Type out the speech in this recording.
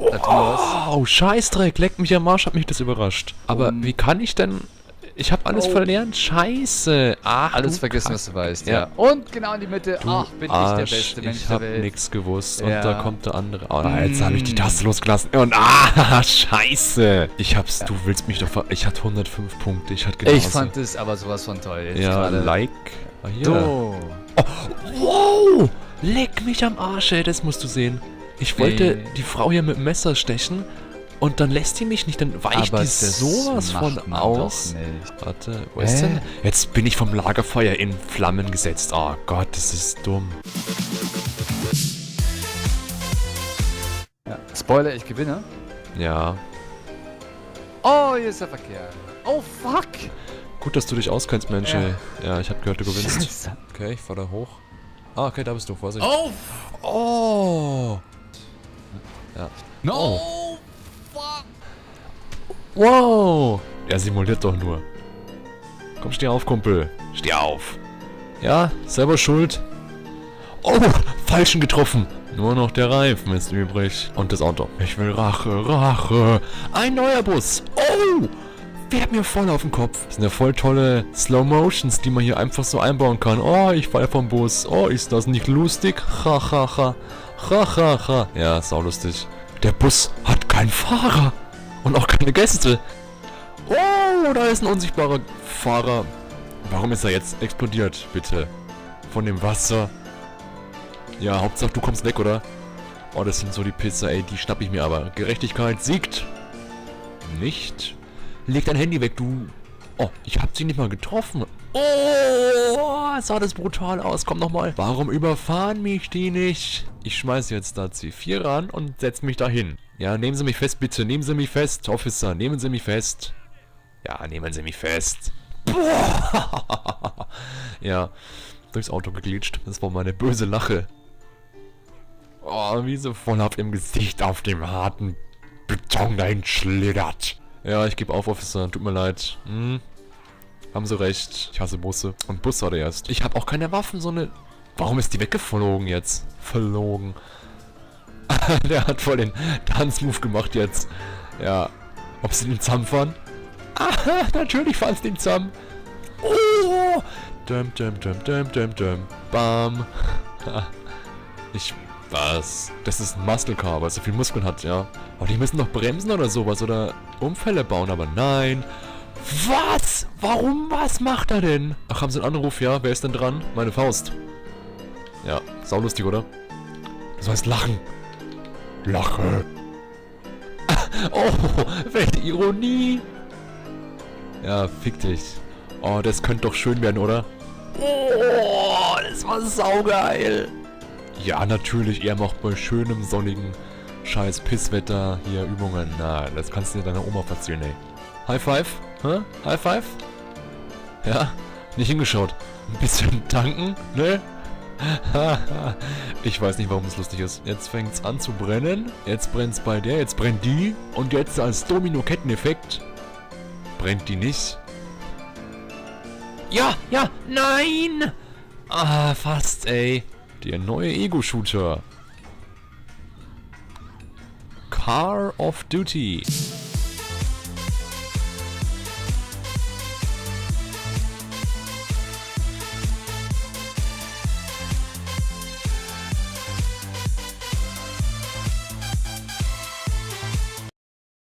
Wow, Scheißdreck, leck mich am Arsch, hat mich das überrascht. Aber wie kann ich denn... Ich habe alles verlernt, scheiße. Ach, Alles vergessen, was du weißt, ja. Und genau in die Mitte. Ach, bin ich der beste Mensch der Welt. Ich hab nix gewusst. Und Ja. da kommt der andere. Oh, jetzt habe ich die Taste losgelassen. Und scheiße. Du willst mich doch Ich hatte 105 Punkte. Ich fand es aber sowas von toll. Jetzt ja, grade. like. Ah, hier. So. Oh, wow. Leck mich am Arsch, ey. Das musst du sehen. Ich wollte die Frau hier mit dem Messer stechen. Und dann lässt die mich nicht, dann weicht die sowas von aus. Warte, wo ist denn? Jetzt bin ich vom Lagerfeuer in Flammen gesetzt. Oh Gott, das ist dumm. Ja. Spoiler, ich gewinne. Ja. Oh, hier ist der Verkehr. Oh, fuck. Gut, dass du dich auskennst, Mensch. Ja. Ja, ich habe gehört, du gewinnst. Scheiße. Okay, ich fahr da hoch. Ah, okay, da bist du. Vorsicht. Oh! Oh! Ja. No! Oh. Wow! Er simuliert doch nur. Komm, steh auf, Kumpel. Steh auf. Ja, selber schuld. Oh, falschen getroffen. Nur noch der Reifen ist übrig. Und das Auto. Ich will Rache, Rache. Ein neuer Bus. Oh! Fährt mir voll auf den Kopf. Das sind ja voll tolle Slow-Motions, die man hier einfach so einbauen kann. Oh, ich fall vom Bus. Oh, ist das nicht lustig? Ha, ha, ha. Ha, ha, ha. Ja, saulustig. Der Bus hat keinen Fahrer. Und auch keine Gäste. Oh, da ist ein unsichtbarer Fahrer. Warum ist er jetzt explodiert, bitte? Von dem Wasser. Ja, Hauptsache du kommst weg, oder? Oh, das sind so die Pizza, ey, die schnapp ich mir aber. Gerechtigkeit siegt. Nicht. Leg dein Handy weg, du. Oh, ich hab sie nicht mal getroffen. Oh, sah das brutal aus. Komm nochmal. Warum überfahren mich die nicht? Ich schmeiß jetzt da C4 ran und setz mich dahin. Ja, nehmen Sie mich fest, bitte. Nehmen Sie mich fest, Officer. Nehmen Sie mich fest. Ja, nehmen Sie mich fest. Boah. Ja, durchs Auto geglitscht. Das war meine böse Lache. Oh, wie so voll auf Ihrem Gesicht auf dem harten Beton dahin schlittert. Ja, ich gebe auf, Officer. Tut mir leid. Haben Sie recht. Ich hasse Busse. Und Bus war der erst. Ich habe auch keine Waffen, so eine... Warum ist die weggeflogen jetzt? Verlogen. Der hat voll den Tanzmove gemacht jetzt. Ja. Ob sie den Zamm fahren? Ah, natürlich fahren sie den Zamm. Oh! Dum, dum, dum, dum, dum, dum. Bam. Was? Das ist ein Muscle Car, weil es so viel Muskeln hat, ja. Oh, die müssen doch bremsen oder sowas oder Unfälle bauen, aber nein. Was? Warum? Was macht er denn? Ach, haben Sie einen Anruf, ja? Wer ist denn dran? Meine Faust. Ja, saulustig, oder? Du sollst lachen. Lache. Oh, welche Ironie. Ja, fick dich. Oh, das könnte doch schön werden, oder? Oh, das war saugeil. Ja, natürlich. Er macht bei schönem, sonnigen, scheiß Pisswetter hier Übungen. Na, das kannst du dir deiner Oma erzählen, ey. High Five? Hä? High Five? Ja, nicht hingeschaut. Ein bisschen tanken, ne? Ich weiß nicht, warum es lustig ist. Jetzt fängt's an zu brennen. Jetzt brennt's bei der, jetzt brennt die. Und jetzt als Domino-Ketteneffekt brennt die nicht. Ja, ja, nein! Ah, fast, ey. Der neue Ego-Shooter. Car of Duty.